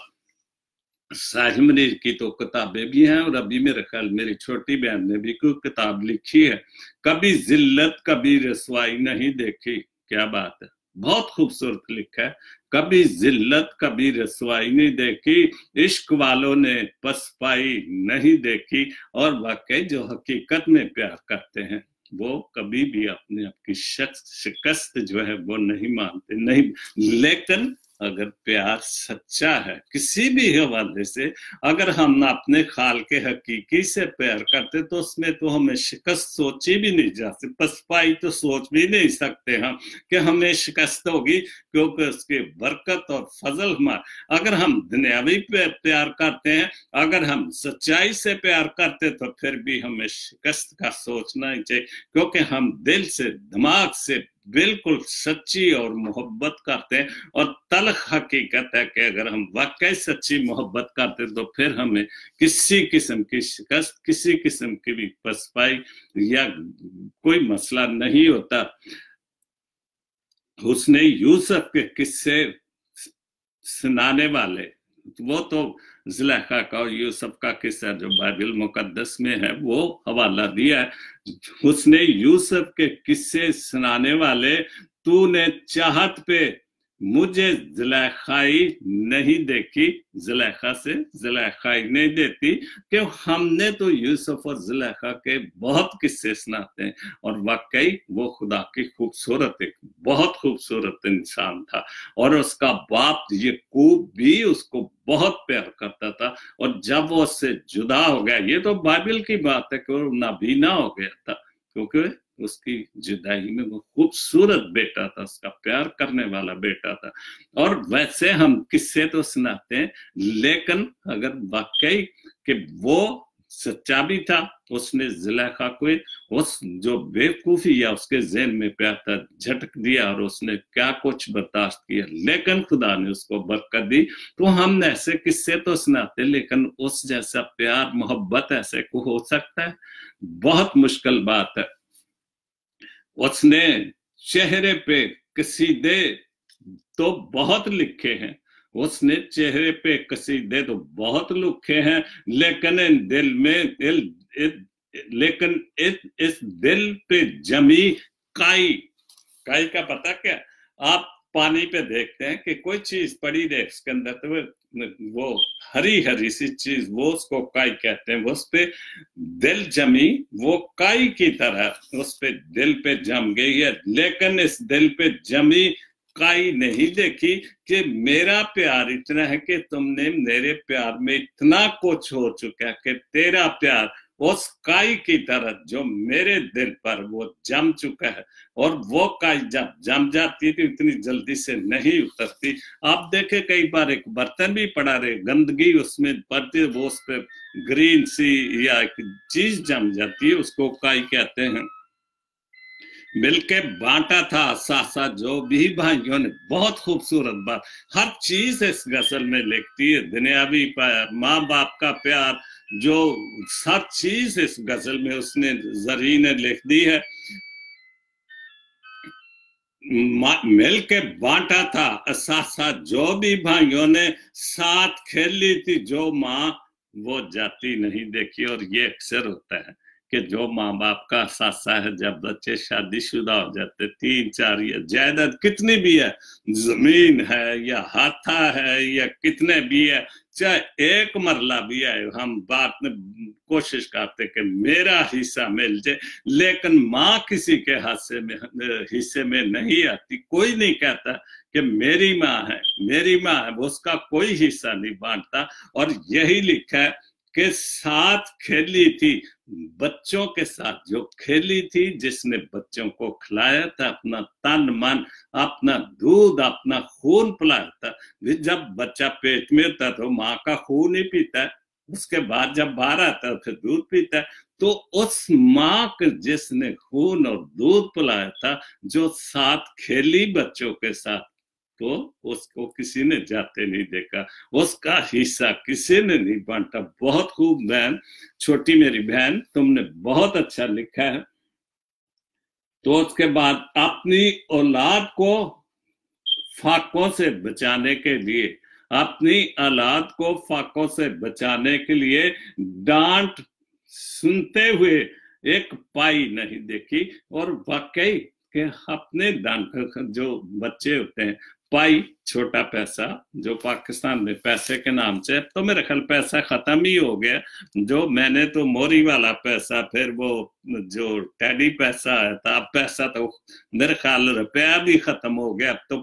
साहिल मुनीर की तो किताबें भी हैं, और अभी मेरे ख्याल मेरी छोटी बहन ने भी कोई किताब लिखी है, कभी जिल्लत कभी रसवाई नहीं देखी। क्या बात है, बहुत खूबसूरत लिखा है। कभी जिल्लत कभी रसवाई नहीं देखी, इश्क वालों ने पसपाई नहीं देखी। और वाकई जो हकीकत में प्यार करते हैं वो कभी भी अपने आप की शिकस्त जो है वो नहीं मानते, नहीं। लेकिन अगर प्यार सच्चा है किसी भी हवाले से, अगर हम अपने खाल के हकीकी से प्यार करते तो उसमें तो हमें शिकस्त सोची भी नहीं जा सकती, पसपाई तो सोच भी नहीं सकते हम कि हमें शिकस्त होगी, क्योंकि उसके बरकत और फजल हमारा। अगर हम दुनियावी पे प्यार करते हैं, अगर हम सच्चाई से प्यार करते तो फिर भी हमें शिकस्त का सोचना ही चाहिए, क्योंकि हम दिल से दिमाग से बिल्कुल सच्ची और मोहब्बत करते हैं। और तल्ख हकीकत है कि अगर हम वाकई सच्ची मोहब्बत करते तो फिर हमें किसी किस्म की शिकस्त, किसी किस्म की भी पसपाई या कोई मसला नहीं होता। हुस्ने यूसुफ के किस्से सुनाने वाले, वो तो ज़ुलेखा का और यूसुफ का किस्सा जो बाइबल मुकद्दस में है वो हवाला दिया है। हुस्ने यूसुफ के किस्से सुनाने वाले, तूने चाहत पे मुझे ज़ुलेखाई नहीं देखी, ज़ुलेखा से ज़ुलेखाई नहीं देती, कि हमने तो यूसुफ और ज़ुलेखा के बहुत किस्से सुनाते हैं। और वाकई वो खुदा की खूबसूरत, एक बहुत खूबसूरत इंसान था, और उसका बाप याकूब भी उसको बहुत प्यार करता था। और जब वो उससे जुदा हो गया, ये तो बाइबल की बात है कि वो नाबीना हो गया था, क्योंकि उसकी जुदाई में वो खूबसूरत बेटा था, उसका प्यार करने वाला बेटा था। और वैसे हम किस्से तो सुनाते हैं, लेकिन अगर वाकई कि वो सच्चा भी था, उसने ज़ुलेखा को उस जो बेवकूफी या उसके ज़हन में प्यार था झटक दिया, और उसने क्या कुछ बर्दाश्त किया, लेकिन खुदा ने उसको बरकत दी। तो हम ऐसे किस्से तो सुनाते, लेकिन उस जैसा प्यार मोहब्बत ऐसे को हो सकता है? बहुत मुश्किल बात है। उसने चेहरे पे कसीदे तो बहुत लिखे हैं, उसने चेहरे पे कसीदे तो बहुत लिखे हैं, लेकिन दिल में लेकिन इस दिल पे जमी काई का पता क्या? आप पानी पे देखते हैं कि कोई चीज पड़ी रहे उसके अंदर, तो वो हरी हरी सी चीज, वो उसको काई कहते हैं। वो उस पे दिल जमी, वो काई की तरह उस पे दिल पे जम गई है। लेकिन इस दिल पे जमी काई नहीं देखी कि मेरा प्यार इतना है कि तुमने मेरे प्यार में इतना कुछ हो चुका है कि तेरा प्यार उस काई की तरह जो मेरे दिल पर वो जम चुका है। और वो काई जब जम जाती थी इतनी जल्दी से नहीं उतरती। आप देखे कई बार एक बर्तन भी पड़ा रहे, गंदगी उसमें पड़ती है, वो उस पर ग्रीन सी या एक चीज जम जाती है, उसको काई कहते हैं। मिलके बांटा था सासा जो भी भाइयों ने। बहुत खूबसूरत बात, हर चीज इस गजल में लिखती है, दुनियावी प्यार, माँ बाप का प्यार, जो सब चीज इस गजल में उसने जरी ने लिख दी है। मिल के बांटा था सासा जो भी भाइयों ने, साथ खेली थी जो माँ वो जाती नहीं देखी। और ये अक्सर होता है कि जो माँ बाप का सासा है, जब बच्चे शादीशुदा हो जाते, 3-4 या जायदाद कितनी भी है, जमीन है या हाथा है या कितने भी है, चाहे एक मरला भी है, हम बात में कोशिश करते कि मेरा हिस्सा मिल जाए, लेकिन माँ किसी के हिस्से में नहीं आती। कोई नहीं कहता कि मेरी माँ है, मेरी माँ है, उसका कोई हिस्सा नहीं बांटता। और यही लिखा है के साथ खेली थी, बच्चों के साथ जो खेली थी, जिसने बच्चों को खिलाया था, अपना तन मन, अपना दूध, अपना खून पिलाया था। जब बच्चा पेट में होता तो माँ का खून ही पीता है, उसके बाद जब बाहर आता है फिर दूध पीता है। तो उस माँ के जिसने खून और दूध पिलाया था, जो साथ खेली बच्चों के साथ, तो उसको किसी ने जाते नहीं देखा, उसका हिस्सा किसी ने नहीं बांटा। बहुत खूब बहन, छोटी मेरी बहन, तुमने बहुत अच्छा लिखा है। तो उसके बाद अपनी औलाद को फाकों से बचाने के लिए, अपनी औलाद को फाकों से बचाने के लिए डांट सुनते हुए एक पाई नहीं देखी। और वाकई के अपने डांट, जो बच्चे होते हैं, पाई छोटा पैसा जो पाकिस्तान में पैसे के नाम से, तो मेरे ख्याल पैसा खत्म ही हो गया। जो मैंने तो मोरी वाला पैसा, फिर वो जो टेडी पैसा है था, पैसा तो मेरे ख्याल रुपया भी खत्म हो गया। अब तो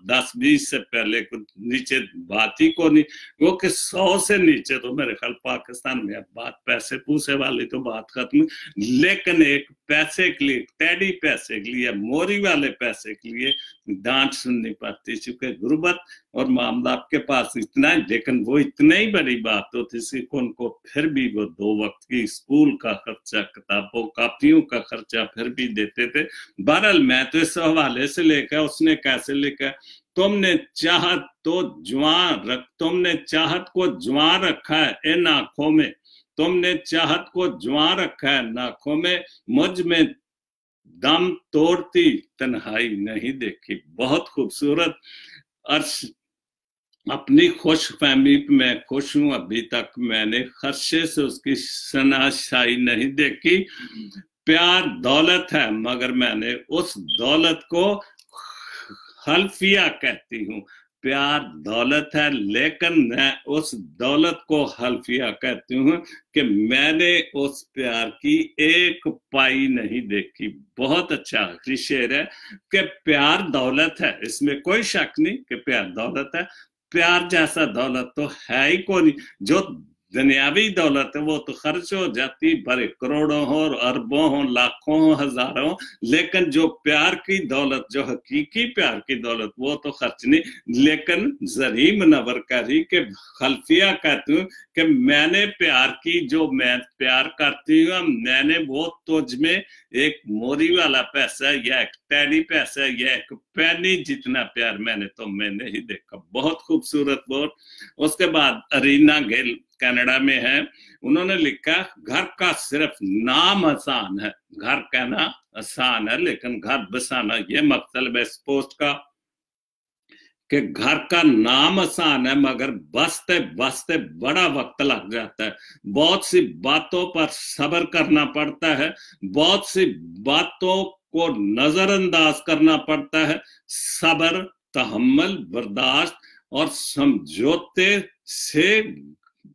10-20 से पहले कुछ नीचे बात ही को नहीं, वो कि 100 से नीचे तो मेरे ख्याल पाकिस्तान में अब बात पैसे पूसे वाली तो बात खत्म। लेकिन एक पैसे के लिए, टेडी पैसे के लिए, मोरी वाले पैसे के लिए डांट सुननी पड़ती, चूंकि गुर्बत और मामला आपके पास इतना है। लेकिन वो इतनी ही बड़ी बात होती थी उनको, फिर भी वो 2 वक्त की स्कूल का खर्चा, किताबों कापियों का खर्चा फिर भी देते थे। बहरहाल मैं तो इस हवाले से लेकर, उसने कैसे लिखा, तुमने चाहत को जुआ रखा है इन आंखों में, तुमने चाहत को जुआ रखा है इन आंखों में, मुझ में दम तोड़ती तन्हाई नहीं देखी। बहुत खूबसूरत। अर्श, अपनी खुश फहमी में खुश हूं, अभी तक मैंने खर्चे से उसकी शनाशाई नहीं देखी। प्यार दौलत है, मगर मैंने उस दौलत को हल्फिया कहती हूँ। प्यार दौलत है, लेकिन मैं उस दौलत को हल्फिया कहती हूँ कि मैंने उस प्यार की एक पाई नहीं देखी। बहुत अच्छा आखिरी शेर है कि प्यार दौलत है, इसमें कोई शक नहीं कि प्यार दौलत है। प्यार जैसा दौलत तो है ही कोई। जो दुनियावी दौलत है वो तो खर्च हो जाती, बड़े करोड़ों हो, अरबों हो, लाखों हो, हजारों हो, लेकिन जो प्यार की दौलत, जो हकीकी प्यार की दौलत, वो तो खर्च नहीं। लेकिन जरी मुनव्वर करी के खल्फिया कहती हूँ कि मैंने प्यार की, जो मैं प्यार करती हूँ, मैंने वो तुझ में एक मोरी वाला पैसा या एक टेडी पैसा या एक पैनी जितना प्यार मैंने तो मैंने ही देखा। बहुत खूबसूरत बोल। उसके बाद अरीना गिल कनाडा में है, उन्होंने लिखा, घर का सिर्फ नाम आसान है, घर कहना आसान है लेकिन घर बसाना ये मकसद है इस पोस्ट का, कि घर का नाम आसान है मगर बसते बसते बड़ा वक्त लग जाता है। बहुत सी बातों पर सब्र करना पड़ता है, बहुत सी बातों को नजरअंदाज करना पड़ता है। सब्र, तहम्मुल, बर्दाश्त और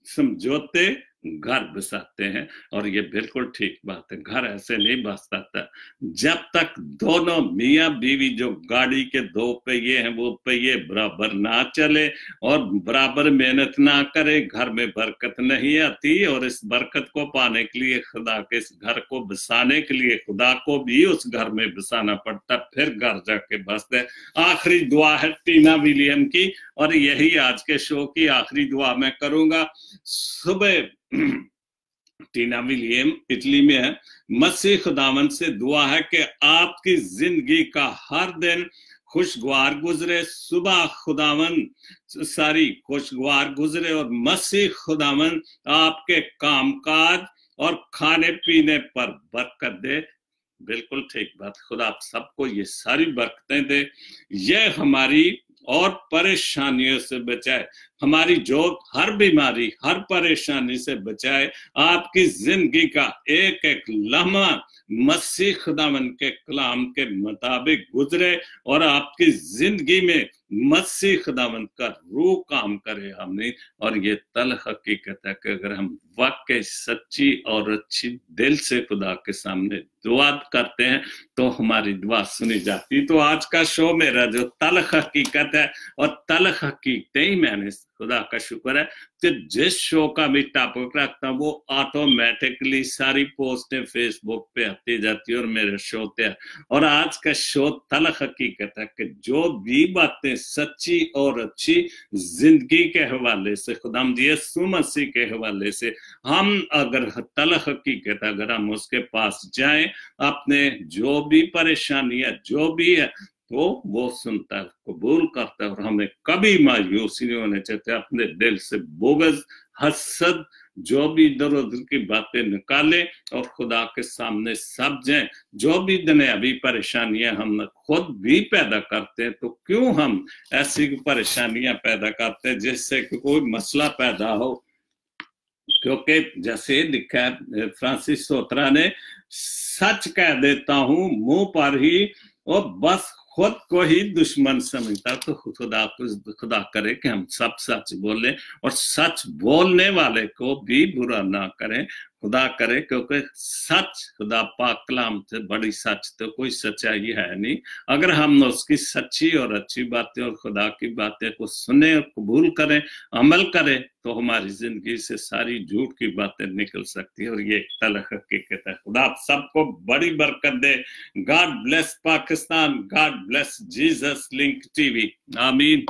समझौते घर बसाते हैं। और ये बिल्कुल ठीक बात है, घर ऐसे नहीं बसता था। जब तक दोनों मियां बीवी जो गाड़ी के 2 पहिए हैं वो पहिए बराबर ना चले और बराबर मेहनत ना करे, घर में बरकत नहीं आती। और इस बरकत को पाने के लिए, खुदा के इस घर को बसाने के लिए, खुदा को भी उस घर में बसाना पड़ता, फिर घर जाके बसते। आखिरी दुआ है टीना विलियम की, और यही आज के शो की आखिरी दुआ मैं करूंगा। सुबह टीना विलियम इटली में है। मसीह खुदावन से दुआ है कि आपकी जिंदगी का हर दिन खुशगवार गुजरे, सुबह खुदावन सारी खुशगवार गुजरे, और मसीह खुदावन आपके कामकाज और खाने पीने पर बरकत दे। बिल्कुल ठीक बात, खुदा आप सबको ये सारी बरकतें दे, ये हमारी और परेशानियों से बचाए, हमारी जो हर बीमारी, हर परेशानी से बचाए। आपकी जिंदगी का एक एक लम्हा मसीह खुदावन के कलाम के मुताबिक गुजरे, और आपकी जिंदगी में मसीह खुदावन का रूह काम करे। हमने, और ये तल हकीकत है कि अगर हम वाकई सच्ची और अच्छी दिल से खुदा के सामने दुआ करते हैं तो हमारी दुआ सुनी जाती। तो आज का शो मेरा जो तल्ख हकीकत है, और तल्ख हकीकतें ही मैंने, खुदा का शुक्र है कि जिस शो का भी टॉपिक रखता हूँ वो ऑटोमेटिकली सारी पोस्टें फेसबुक पे आती जाती है और मेरे शो पे। और आज का शो तल्ख हकीकत है कि जो भी बातें सच्ची और अच्छी जिंदगी के हवाले से, खुदावंद यीशु मसीह के हवाले से, हम अगर तल्ख हकीकत अगर हम उसके पास जाएं, अपने जो भी परेशानी है जो भी है तो वो सुनता है, कबूल करता है, और हमें कभी मायूसी नहीं होने चाहिए। अपने दिल से बोगस, हसद, जो भी इधर उधर की बातें निकाले और खुदा के सामने सब जाए। जो भी दुनियावी परेशानियां हम खुद भी पैदा करते हैं, तो क्यों हम ऐसी परेशानियां पैदा करते हैं जिससे कि कोई मसला पैदा हो। क्योंकि जैसे लिखा है फ्रांसिस सोत्रा ने, सच कह देता हूं मुंह पर ही, और बस खुद को ही दुश्मन समझता। तो खुदा करे कि हम सब सच बोलें और सच बोलने वाले को भी बुरा ना करें, खुदा करे, क्योंकि सच, खुदा पाक कलाम से बड़ी सच तो कोई सच्चाई है नहीं। अगर हम उसकी सच्ची और अच्छी बातें और खुदा की बातें को सुने और कबूल करें, अमल करें, तो हमारी जिंदगी से सारी झूठ की बातें निकल सकती है। और ये तल्ख हकीकत है। खुदा आप सबको बड़ी बरकत दे। God bless Pakistan, God bless Jesus link TV. आमीन।